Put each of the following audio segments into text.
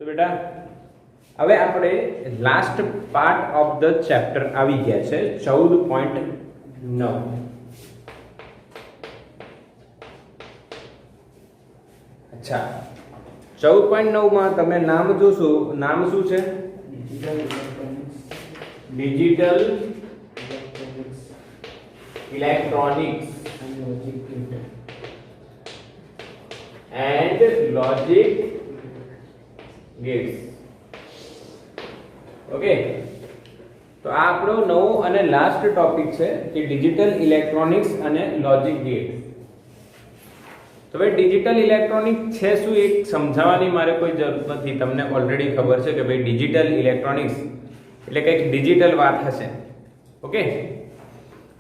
તો બેટા હવે આપણે last part of the chapter આવી ગયા છે 14.9. અચ્છા 14.9 માં તમે નામ જોશો. નામ શું છે? Digital electronics and logic gates. Okay, તો આ આપણો નવો અને લાસ્ટ ટોપિક છે કે ડિજિટલ ઇલેક્ટ્રોનિક્સ અને લોજિક ગેટ. તો ભાઈ ડિજિટલ ઇલેક્ટ્રોનિક છે શું એક સમજાવવાની મારે કોઈ જરૂર નથી. તમને ઓલરેડી ખબર છે કે ભાઈ ડિજિટલ ઇલેક્ટ્રોનિક્સ એટલે કંઈક ડિજિટલ વાત હશે. ઓકે,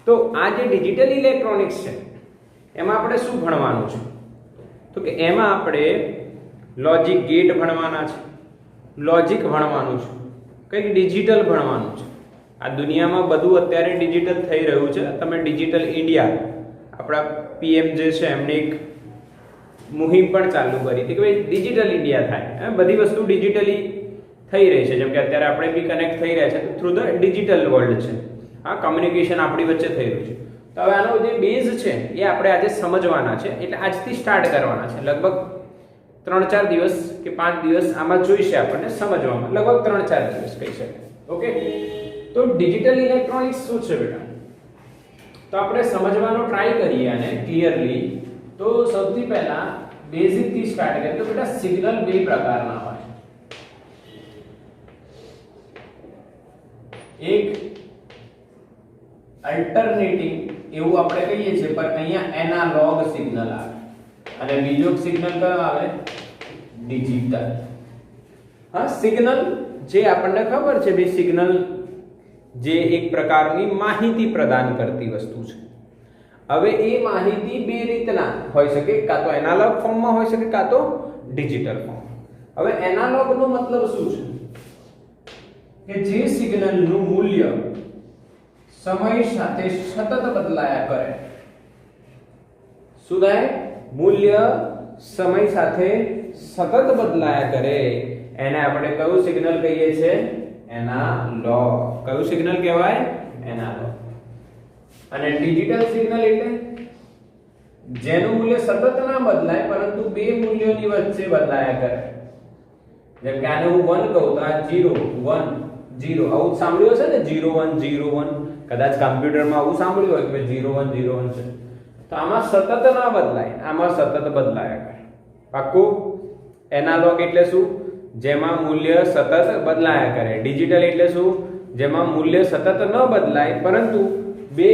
તો આ જે ડિજિટલ ઇલેક્ટ્રોનિક્સ છે એમાં આપણે શું ભણવાનું છે? તો કે એમાં આપણે લોજિક ગેટ ભણવાના છે, લોજિક ભણવાનું છે, કંઈક ડિજિટલ ભણવાનું છે. આ દુનિયામાં બધું અત્યારે ડિજિટલ થઈ રહ્યું છે. તમે ડિજિટલ ઇન્ડિયા, આપણા પીએમ જે છે એમને એક મુહિમ પણ ચાલુ કરી હતી કે ભાઈ ડિજિટલ ઇન્ડિયા થાય. બધી વસ્તુ ડિજિટલી થઈ રહી છે. જેમ કે અત્યારે આપણે બી કનેક્ટ થઈ રહ્યા છે થ્રુ ધ ડિજિટલ વર્લ્ડ છે. આ કમ્યુનિકેશન આપણી વચ્ચે થઈ રહ્યું છે. તો હવે આનો જે બેઝ છે એ આપણે આજે સમજવાના છે. એટલે આજથી સ્ટાર્ટ કરવાના છે. લગભગ 3-4 દિવસ કે 5 દિવસ આમાં જોઈશે આપણને સમજવામાં. લગભગ 3-4 દિવસ કહી શકાય. ઓકે, તો ડિજિટલ ઇલેક્ટ્રોનિક્સ શું છે બેટા? તો આપણે સમજવાનો ટ્રાય કરીએ અને ક્લિયરલી. તો સૌથી પહેલા બેઝિક થી સ્ટાર્ટ કરીએ. તો બેટા સિગ્નલ બે પ્રકારના હોય. એક અલ્ટરનેટિંગ એવું આપણે કહીએ છીએ, પણ અહીંયા એનાલોગ સિગ્નલ આવે અને બીજો સિગ્નલ કયો આવે? ડિજિટલ. હા, સિગ્નલ જે આપણને ખબર છે બે સિગ્નલ જે એક પ્રકારની માહિતી પ્રદાન કરતી વસ્તુ છે. હવે એ માહિતી બે રીતના હોઈ શકે, કાં તો એનાલોગ ફોર્મમાં હોઈ શકે, કાં તો ડિજિટલ ફોર્મ. હવે એનાલોગ નો મતલબ શું છે? કે જે સિગ્નલનું મૂલ્ય સમય સાથે સતત બદલાયા કરે. શું થાય? મૂલ્ય સમય સાથે સતત બદલાયા કરે એને આપણે કયું સિગ્નલ કહીએ છીએ? એનાલોગ. કયું સિગ્નલ કહેવાય? એનાલોગ. અને ડિજિટલ સિગ્નલ એટલે જેનું મૂલ્ય સતત ના બદલાય પરંતુ બે મૂલ્યોની વચ્ચે બદલાયા કરે. જેમ કે આને હું 1 કહું તો આ 0 1 0 આવું સાંભળ્યું હશે ને? 0 1 0 1. કદાચ કમ્પ્યુટરમાં આવું સાંભળ્યું હોય કે 0 1 0 1 છે. તો આમાં સતત ના બદલાય, આમાં સતત બદલાયા કરે. પાક્કું? એનાલોગ એટલે શું? જેમાં મૂલ્ય સતત બદલાયા કરે. ડિજિટલ એટલે શું? જેમાં મૂલ્ય સતત ન બદલાય પરંતુ બે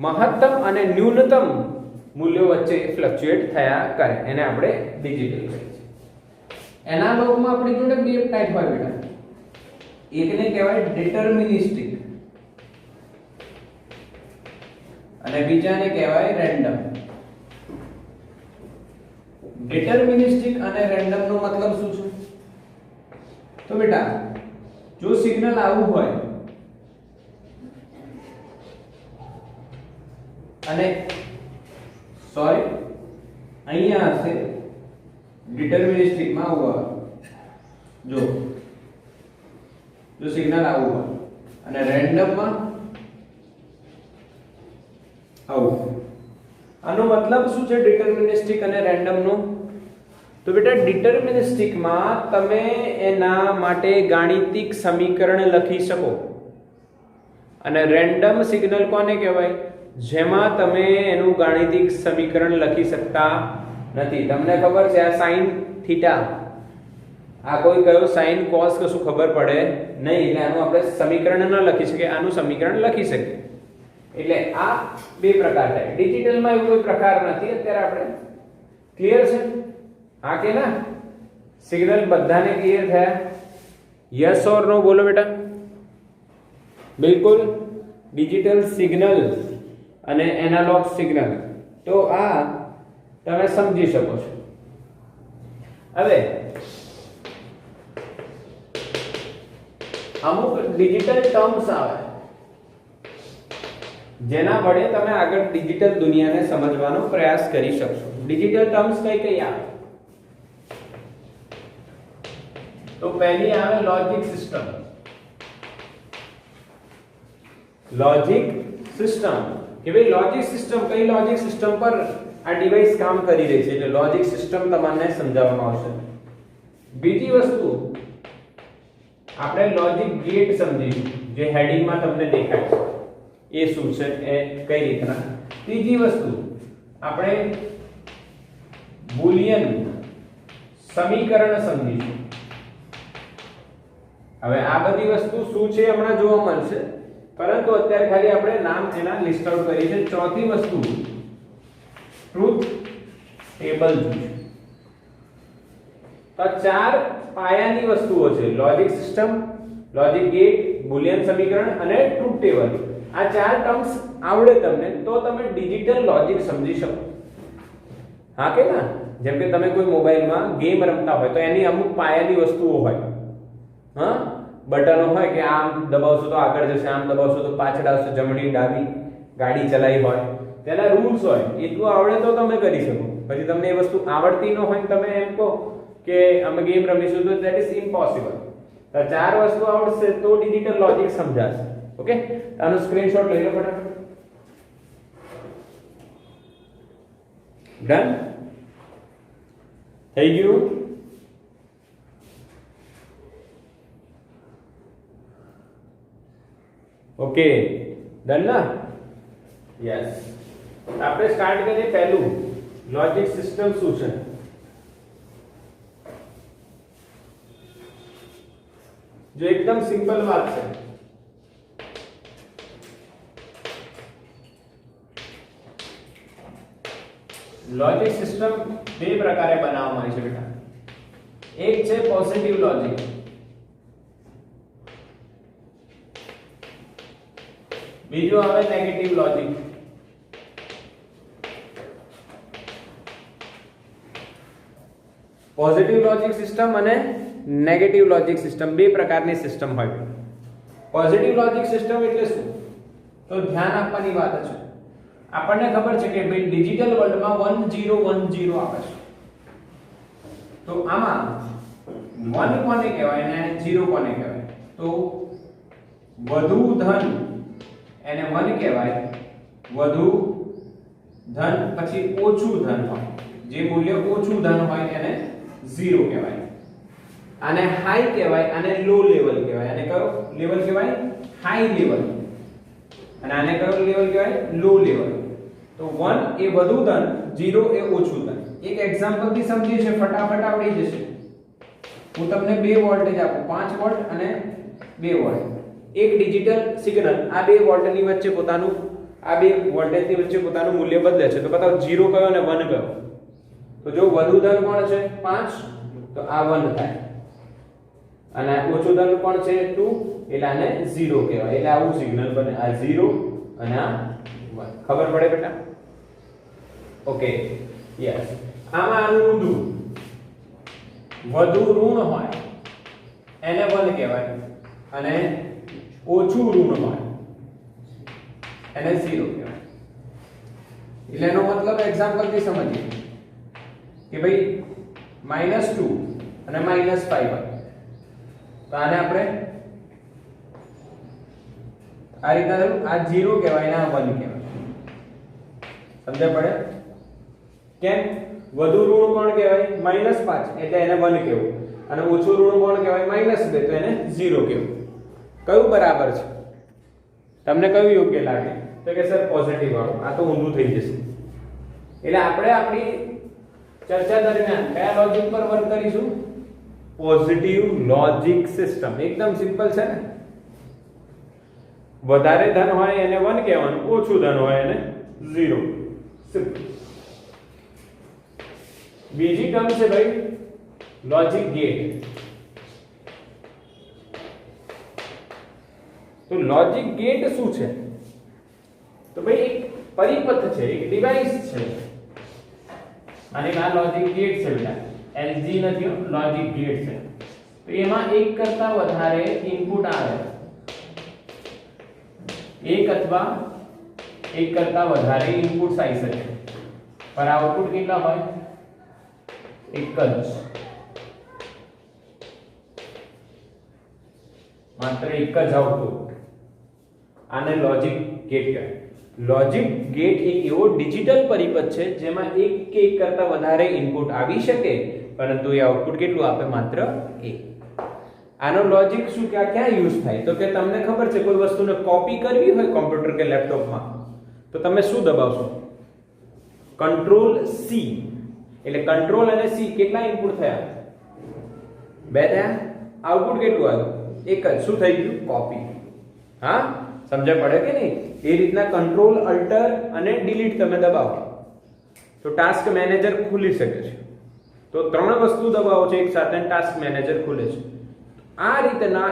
મહત્તમ અને ન્યૂનતમ મૂલ્યો વચ્ચે ફ્લક્ચ્યુએટ થયા કરે એને આપણે ડિજિટલ કહીએ છીએ. એનાલોગમાં આપણી જોડે બે ટાઈપ હોય બેટા. એકને કહેવાય ડિટરમિનિસ્ટિક અને બીજાને કહેવાય રેન્ડમ. ડિટરમિનિસ્ટિક અને રેન્ડમ નો મતલબ શું છે? તો બેટા જો સિગ્નલ આવું હોય અને સોરી અહીંયા હશે ડિટરમિનિસ્ટિક માં આવું હોય. જો સિગ્નલ આવું હોય અને રેન્ડમ માં આવું. આનો મતલબ શું છે ડિટરમિનિસ્ટિક અને રેન્ડમ નો? તો બેટા ડિટરમિનિસ્ટિક માં તમે એના માટે ગાણિતિક સમીકરણ લખી શકો અને રેન્ડમ સિગ્નલ કોને કહેવાય? જેમાં તમે એનું ગાણિતિક સમીકરણ લખી શકતા નથી. તમને ખબર છે આ sin થીટા, આ કોઈ કયો sin cos કશું ખબર પડે નહીં. એટલે આનું આપણે સમીકરણ ન લખી શકીએ, આનું સમીકરણ લખી શકીએ. એટલે આ બે પ્રકાર થાય. ડિજિટલમાં એવું કોઈ પ્રકાર નથી. અત્યારે આપણે ક્લિયર છે? હા કે ના? સિગ્નલ બધાને ક્લિયર થયા? યસ ઓર નો બોલો બેટા. બિલકુલ. ડિજિટલ સિગ્નલ અને એનાલોગ સિગ્નલ, તો આ તમે સમજી શકો છો. હવે અમુક ડિજિટલ ટર્મ્સ આવે જેના વડે તમે આગળ ડિજિટલ દુનિયાને સમજવાનો પ્રયાસ કરી શકશો. ડિજિટલ ટર્મ્સ કઈ કઈ આવે? तो पहली आवे लॉजिक सिस्टम। लॉजिक सिस्टम કે ભાઈ લોજિક સિસ્ટમ, કઈ લોજિક સિસ્ટમ પર આ ડિવાઇસ કામ કરી રહી છે, એટલે લોજિક સિસ્ટમ તમને સમજાવવામાં આવશે। બીજી વસ્તુ આપણે લોજિક ગેટ સમજીશું, જે હેડિંગ માં તમને દેખાય છે એ શું છે, એ કઈ રીતના। ત્રીજી વસ્તુ આપણે બુલિયન સમીકરણ સમજીશું। હવે આ બધી વસ્તુ શું છે હમણાં જોવા મળશે, પરંતુ અત્યારે ખાલી આપણે નામ એના લિસ્ટ આઉટ કરીએ છીએ। ચોથી વસ્તુ ટ્રુથ ટેબલ જોઈશું। તો ચાર પાયાની વસ્તુઓ છે, logic system, logic gate, Boolean સમીકરણ અને ટ્રુથ ટેબલ। આ ચાર ટર્મ્સ આવડે તમને તો તમે ડિજિટલ લોજિક સમજી શકો। હા કે ના, જેમ કે તમે કોઈ મોબાઈલમાં ગેમ રમતા હોય તો એની અમુક પાયાની વસ્તુઓ હોય। હા, બટનો હોય કે આમ દબાવશો તો આગળ જશે, આમ દબાવશો તો પાછળ આવશે, જમણી ડાબી ગાડી ચલાવી હોય, તેના રૂલ્સ હોય, એટલું આવડે તો તમે કરી શકો। પછી તમને એ વસ્તુ આવડતી ન હોય તમે એમ કહો કે અમે ગેમ રમીશું તો ધેટ ઇઝ ઇમ્પોસિબલ। તો ચાર વસ્તુ આવડશે તો ડિજિટલ લોજિક સમજાશે। ઓકે, આનો સ્ક્રીનશોટ લઈ લો ફટાફટ। ડન થઈ ગયું? ओके डन ना? यस, આપણે સ્ટાર્ટ કરીએ। પહેલું લોજિક સિસ્ટમ શું છે? जो एकदम सिंपल बात है, लॉजिक सिस्टम બે પ્રકારે બનાવવામાં આવી છે બેટા। એક છે પોઝિટિવ લોજિક, બીજો આવે negative logic. Positive logic system અને નેગેટિવ લોજિક સિસ્ટમ બે પ્રકારની સિસ્ટમ હોય। પોઝિટિવ લોજિક સિસ્ટમ એટલે શું? તો ધ્યાન આપવાની વાત છે। આપણને ખબર છે કે ભાઈ ડિજિટલ વર્લ્ડમાં 1010 આવે છે, તો આમાં 1 કોને કહેવાય અને 0 કોને કહેવાય? તો વધુ ધન એને 1 કહેવાય, વધુ ધન પછી ઓછું ધન હોય, જે મૂલ્ય ઓછું ધન હોય એને 0 કહેવાય। આને હાઈ કહેવાય, આને લો લેવલ કહેવાય। આને કયો લેવલ કહેવાય? High level. અને આને કયો લેવલ કહેવાય? Low level. તો 1 એ વધુ ધન, 0 એ ઓછું ધન। એક એક્ઝામ્પલ થી સમજીએ છે, ફટાફટ આવડી જશે। હું તમને બે વોલ્ટેજ આપું, 5 વોલ્ટ અને 2 વોલ્ટ। એક ડિજિટલ સિગ્નલ આ બે વોલ્ટની વચ્ચે પોતાનું, આ બે વોલ્ટેજની વચ્ચે પોતાનું મૂલ્ય બદલે છે, તો બતાવો 0 કયો અને 1 કયો? તો જો વધુ ધન કોણ છે? 5, તો આ 1 થાય, અને ઓછું ધન કોણ છે? 2, એટલે આને 0 કહેવાય। એટલે આવું સિગ્નલ બને, આ 0 અને આ 1। ખબર પડે બેટા? Okay, yes. આમાં આનું ઊંધું, વધુ ઋણ હોય એને 1 કહેવાય, અને ઓછું ઋણ હોય એને 0 કહેવાય। એટલે એનો મતલબ એક્ઝામ્પલ થી સમજીએ કે ભાઈ -2 અને -5 હોય, તો આને આપણે આ રીતના આ 0 કહેવાય ને આ 1 કહેવાય। સમજ્યા પડે? કેમ? વધુ ઋણ કોણ કહેવાય? -5 એટલે એને 1 કહેવું, અને ઓછું ઋણ કોણ કહેવાય? -2 તો એને 0 કહેવું। કયું બરાબર છે? તમને કયું યોગ્ય લાગે? તો કે સર પોઝિટિવ વાળું। આ તો ઊંધું થઈ જશે। એટલે આપણે આપણી ચર્ચા દરમિયાન કયા લોજિક પર વર્ક કરીશું? Positive logic system. એકદમ સિમ્પલ છે ને? વધારે ધન હોય એને 1 કહેવાનું, ઓછું ધન હોય એને 0। સિમ્પલ। બીજી ટર્મ છે ભાઈ લોજિક ગેટ। તો લોજિક ગેટ શું છે? તો ભાઈ એક પરિપથ છે, એક ડિવાઇસ છે, અને આ લોજિક ગેટ છે બેટા। એલજી નથી, લોજિક ગેટ છે। તો એમાં એક કરતા વધારે ઇનપુટ આવે, એક અથવા એક કરતા વધારે ઇનપુટ્સ આવી શકે, પર આઉટપુટ કેટલા હોય? એક જ। માત્ર એક જ આઉટપુટ. આને લોજિક ગેટ કહેવાય. લોજિક ગેટ એક એવો ડિજિટલ પરિપથ છે જેમાં એક કે એક કરતા વધારે ઇનપુટ આવી શકે, પરંતુ એ આઉટપુટ કેટલું આપે? માત્ર એક. આનો લોજિક શું કે આ ક્યાં યુઝ થાય? તો કે તમને ખબર છે કોઈ વસ્તુને કોપી કરવી હોય કોમ્પ્યુટર કે લેપટોપમાં તો તમે શું દબાવશો? Control C. એટલે કંટ્રોલ અને સી કેટલા ઇનપુટ થયા? બે થયા. આઉટપુટ કેટલું આવ્યું? એક જ. શું થઈ ગયું? કોપી. હા, સમજણ પડે કે નહીં? એ રીતના કંટ્રોલ અલ્ટર અને ડિલીટ તમે દબાવો તો ટાસ્ક મેનેજર ખુલી શકે છે. તો ત્રણ વસ્તુ દબાવો છો એક સાથે ટાસ્ક મેનેજર ખુલે છે. આ રીતના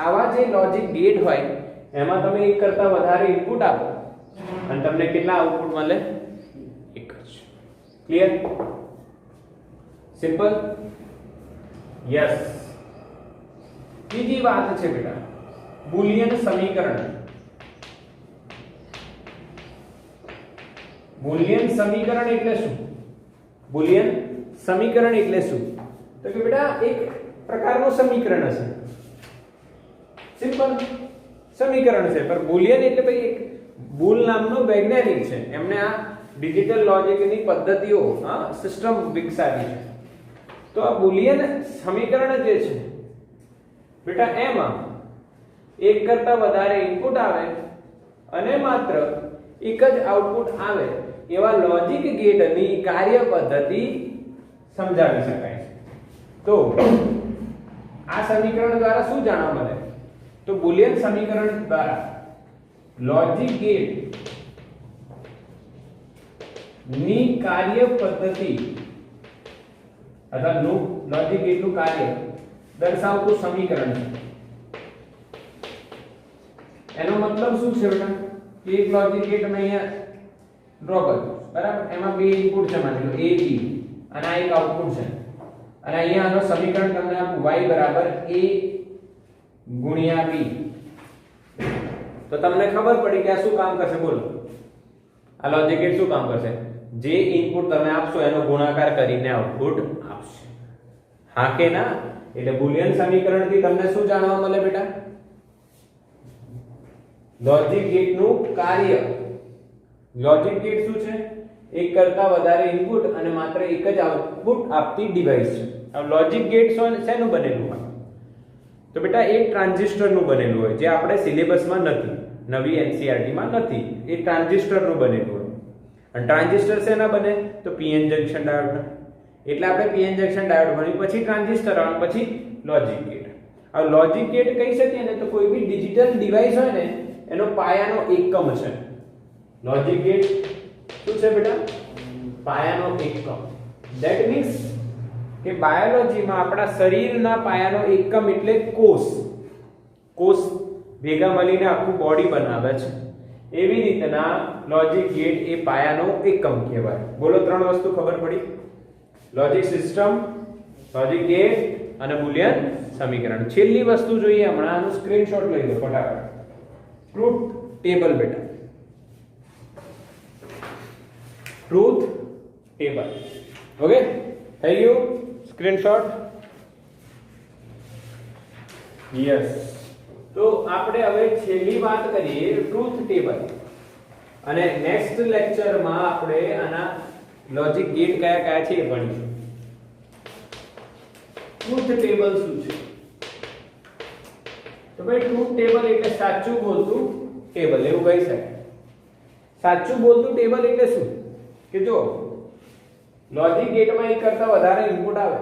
આવા જે લોજિક ગેટ હોય એમાં તમે એક કરતા વધારે ઇનપુટ આપો અને તમને કેટલા આઉટપુટ મળે? એક જ. ક્લિયર? સિમ્પલ? યસ. બીજી વાત છે બેટા બુલિયન સમીકરણ. બુલિયન સમીકરણ એટલે શું? બુલિયન સમીકરણ એટલે શું? તો કે બેટા એક પ્રકારનું સમીકરણ હશે. સિમ્પલ સમીકરણ છે, પણ બુલિયન એટલે ભાઈ એક બુલ નામનો વૈજ્ઞાનિક છે, એમણે આ ડિજિટલ લોજિકની પદ્ધતિઓ સિસ્ટમ વિકસાવી છે. તો આ બુલિયન સમીકરણ જે છે બેટા એમાં એક કરતા વધારે ઇનપુટ આવે અને માત્ર એક જ આઉટપુટ આવે એવા લોજિક ગેટની કાર્ય પદ્ધતિ સમજાવી શકાય છે. તો આ સમીકરણ દ્વારા શું જાણવા મળે? તો બુલિયન સમીકરણ દ્વારા લોજિક ગેટ ની કાર્ય પદ્ધતિ અથવા લોજિક ગેટનું કાર્ય દર્શાવતું સમીકરણ છે. એનો મતલબ શું છે બેટા? કે એક લોજિક ગેટ મેં અહીંયા ડ્રો કર્યું, બરાબર? એમાં બે ઇનપુટ છે, માની લો a b, અને આ એક આઉટપુટ છે. અને અહીંયા આનો સમીકરણ તમને આપું y બરાબર a ગુણ્યા b. તો તમને ખબર પડી કે આ શું કામ કરશે? બોલો, આ લોજિક ગેટ શું કામ કરશે? જે ઇનપુટ તમે આપશો એનો ગુણાકાર કરીને આઉટપુટ આપશે. હા કે ના? એટલે બુલિયન સમીકરણથી તમને શું જાણવા મળે બેટા? લોજિક ગેટનું કાર્ય. લોજિક ગેટ શું છે? એક કરતા વધારે ઇનપુટ અને માત્ર એક જ આઉટપુટ આપતી ડિવાઇસ છે. હવે લોજિક ગેટ શેનું બનેલું હોય? તો બેટા એક ટ્રાન્ઝિસ્ટરનું બનેલું હોય, જે આપણે સિલેબસમાં નથી, નવી NCERT માં નથી. એ ટ્રાન્ઝિસ્ટરનું બનેલું હોય. અને ટ્રાન્ઝિસ્ટર શેના બને? તો PN જંકશન ડાયોડના. એટલે આપણે PN જંકશન ડાયોડ ભણ્યું, પછી ટ્રાન્ઝિસ્ટર આવે, પછી લોજિક ગેટ. હવે લોજિક ગેટ કહી શકીએ ને તો કોઈ બી ડિજિટલ ડિવાઇસ હોય ને એનો પાયાનો એકમ છે. લોજિક ગેટ શું છે બેટા? પાયાનો એકમ. ધેટ મીન્સ કે બાયોલોજીમાં આપણા શરીરના પાયાનો એકમ એટલે કોષ. કોષ ભેગા મળીને આખું બોડી બનાવે છે. એવી રીતના લોજિક ગેટ એ પાયાનો એકમ કહેવાય. બોલો, ત્રણ વસ્તુ ખબર પડી? લોજિક સિસ્ટમ, લોજિક ગેટ અને બુલિયન સમીકરણ. છેલ્લી વસ્તુ જોઈએ હમણાં, આનું સ્ક્રીનશોટ લઈ લો ફટાફટ. ટ્રુથ ટેબલ બેટા. Truth table. ઓકે, થઈ ગયું સ્ક્રીનશોટ? યસ. તો આપણે હવે છેલ્લી વાત કરીએ ટ્રુથ ટેબલ. અને નેક્સ્ટ લેક્ચરમાં આપણે આના લોજિક ગેટ કયા કયા છે એ ભણીશું. ટ્રુથ ટેબલ શું છે? તો ભાઈ ટ્રુથ ટેબલ એટલે સાચું બોલતું ટેબલ, એવું કહી શકાય. સાચું બોલતું ટેબલ એટલે શું? કે જો લોજિક ગેટમાં એક કરતા વધારે ઇનપુટ આવે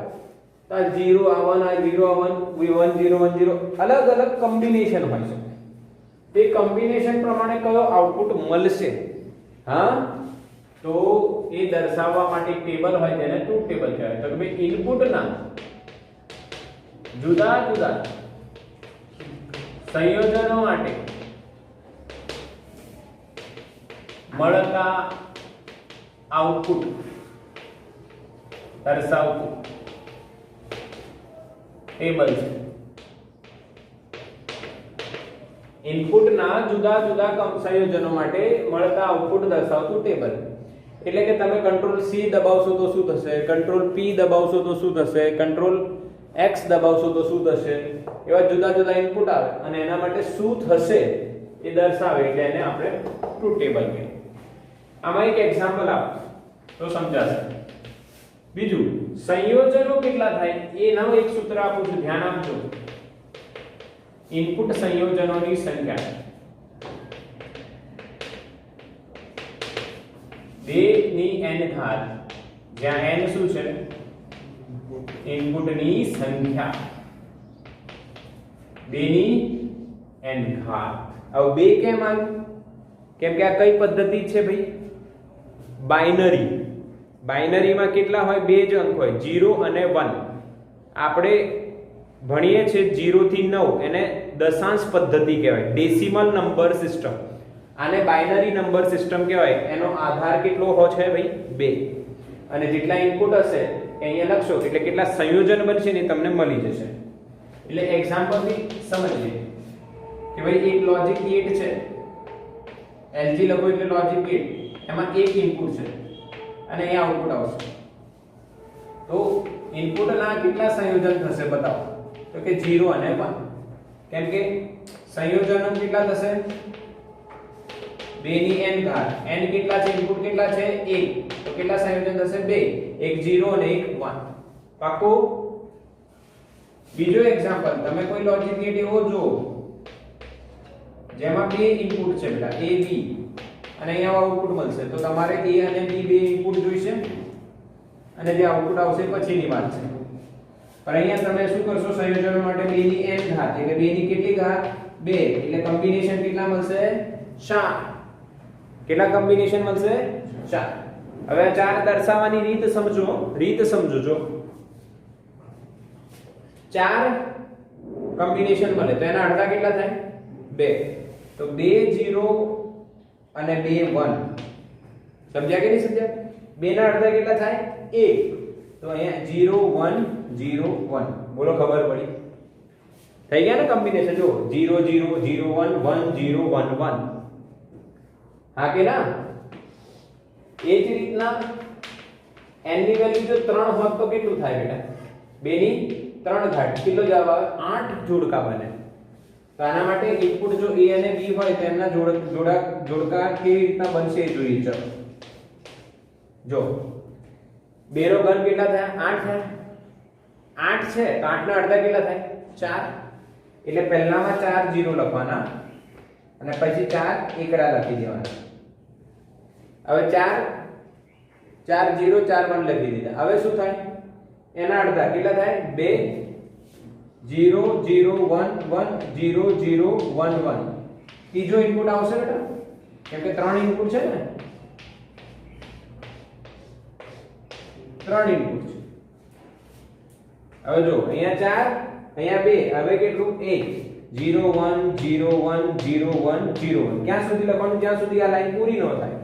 તો આ 0 આ 1 આ 0 આ 1 1 0 1 0 અલગ અલગ કોમ્બિનેશન હોય છે. તે કોમ્બિનેશન પ્રમાણે કયો આઉટપુટ મળશે, હા, તો એ દર્શાવવા માટે એક ટેબલ હોય જેને ટ્રુથ ટેબલ કહેવાય. તો કે ભાઈ ઇનપુટના જુદા જુદા સંયોજનો માટે મળતા આઉટપુટ દર્શાવતું ટેબલ છે. ઇનપુટના જુદા જુદા સંયોજનો માટે મળતા આઉટપુટ દર્શાવતું ટેબલ. એટલે કે તમે કંટ્રોલ C દબાવશો તો શું થશે, કંટ્રોલ P દબાવશો તો શું થશે, કંટ્રોલ x દબાવશો તો શું થશે, એવા જુદા જુદા ઇનપુટ આવે અને એના માટે શું થશે એ દર્શાવે એટલે એને આપણે ટ્રુથ ટેબલ કહીએ. આમાં એક એક્ઝામ્પલ આપો તો સમજાશે. બીજું, સંયોજનો કેટલા થાય એનું એક સૂત્ર આપું છું, ધ્યાન આપજો. ઇનપુટ સંયોજનોની સંખ્યા 2 ની n ઘાત, જ્યાં n શું છે, ઇનપુટની સંખ્યા, 2 ની n ઘાત. હવે 2 કેમ આવ્યું? કેમ કે આ કઈ પદ્ધતિ છે ભાઈ? બાઇનરી. બાઇનરીમાં કેટલા હોય? 2 જ અંક હોય, 0 અને 1. આપણે ભણીએ છીએ 0 થી 9, એને દશાંશ પદ્ધતિ કહેવાય, ડેસિમલ નંબર સિસ્ટમ. આને બાઇનરી નંબર સિસ્ટમ કહેવાય. એનો આધાર કેટલો હોય છે ભાઈ? 2. અને જેટલા ઇનપુટ હશે એ અહીંયા લખશો એટલે કેટલા સંયોજન બનશે ને તમને મળી જશે. એટલે એક્ઝામ્પલ થી સમજીએ કે ભાઈ એક લોજિક ગેટ છે, LG લખો એટલે લોજિક ગેટ, એમાં એક ઇનપુટ છે અને અહીંયા આઉટપુટ આવશે. તો ઇનપુટના કેટલા સંયોજન થશે બતાવો? તો કે 0 અને 1. કેમ કે સંયોજનો કેટલા થશે? 2 ની n ઘાત. n કેટલા છે? ઇનપુટ કેટલા છે? 1. તો કેટલા સંયોજન થશે? 2. એક 0 અને એક 1. પાકો? બીજો એક્ઝામ્પલ, તમે કોઈ લોજિક ગેટ એવો જો જેમાં 2 ઇનપુટ છે બેટા, a b, અને અહીંયા આઉટપુટ મળશે. તો તમારે a અને b બે ઇનપુટ જોઈશે અને જે આઉટપુટ આવશે પછીની વાત છે. પણ અહીંયા તમે શું કરશો? સંયોજનો માટે 2 ની n ઘાત એટલે 2 ની કેટલી ઘાત? 2. એટલે કોમ્બિનેશન કેટલા મળશે? 4. કેટલા કોમ્બિનેશન મળશે? 4. હવે આ 4 દર્શાવવાની રીત સમજો, જો 4 કોમ્બિનેશન મળે તો એના અડધા કેટલા થાય? 2. તો 2 0 અને 2 1. સમજ્યા કે નહીં સમજ્યા? 2 ના અડધા કેટલા થાય? 1. તો અહીંયા 0 1 0 1. બોલો, ખબર પડી? થઈ ગયા ને કોમ્બિનેશન? જો 0 0 0 1 1 0 1 1. હા કે ના? એ જ રીતના n ની વેલ્યુ જો 3 હોત તો કેટલું થાય બેટા? 2 ની 3 ઘાત. કેટલો જવાબ આવે? 8 જોડકા બને. તો આના માટે ઇનપુટ જો a અને b હોય તો એમના જોડકા કેવી રીતના બનશે એ જોઈએ. ચલો જો 2 નો ઘન કેટલા થયા? 8 થયા. 8 છે તો 8 ના અડધા કેટલા થાય? 4. એટલે પહેલામાં 4 0 લખવાના અને પછી 4 એકડા લખી દેવાના. હવે 4 0 4 1 લખી દીધા. હવે શું થાય? એના અડધા કેટલા થાય? 2 0 0 1 1 0 0 1 1. ત્રીજો ઇનપુટ આવશે બેટા, કેમ કે 3 ઇનપુટ છે ને, 3 ઇનપુટ છે. હવે જો અહીંયા 4, અહીંયા 2, હવે કેટલું? 1. 0 1 0 1 0 1 0 1. ક્યાં સુધી લખવાનું? જ્યાં સુધી આ લાઈન પૂરી ન થાય.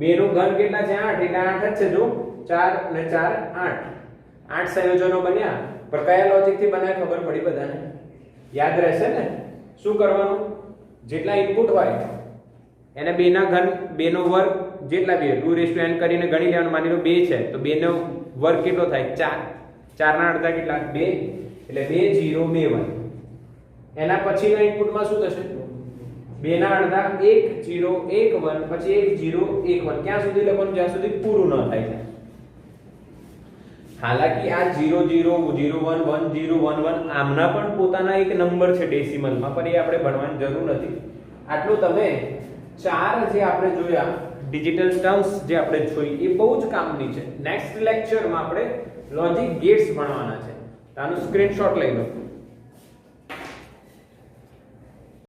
2 નું ઘન કેટલા છે? 8. એટલે 8 જ છે. જો 4 અને 4 8. 8 સંયોજનો બન્યા. પણ કયા લોજિક થી બનાવ્યા ખબર પડી બધાને? યાદ રહેશે ને? શું કરવાનું? જેટલા ઇનપુટ હોય એને 2 ના ઘન, 2 નો વર્ગ જેટલા બી 2n કરીને ગણી લેવાનું. માની લો 2 છે તો 2 નો વર્ગ કેટલો થાય? 4. 4 ના અડધા કેટલા? 2. એટલે 2 0 2 1. એના પછીના ઇનપુટમાં શું થશે? 2 ના અડધા 1 0 1 1, પછી 1 0 1 1. ક્યાં સુધી લખવાનું? જ્યાં સુધી પૂરું ન થાય. હાલાકી આ 0 0 0 1 1 0 1 1 આમના પણ પોતાના એક નંબર છે ડેસિમલમાં, પણ એ આપણે ભણવાની જરૂર નથી. આટલું તમે 4 જે આપણે જોયા ડિજિટલ ટર્મ્સ જે આપણે જોઈ એ બહુ જ કામની છે. નેક્સ્ટ લેક્ચરમાં આપણે લોજિક ગેટ્સ ભણવાના છે. તો આનું સ્ક્રીનશોટ લઈ લો.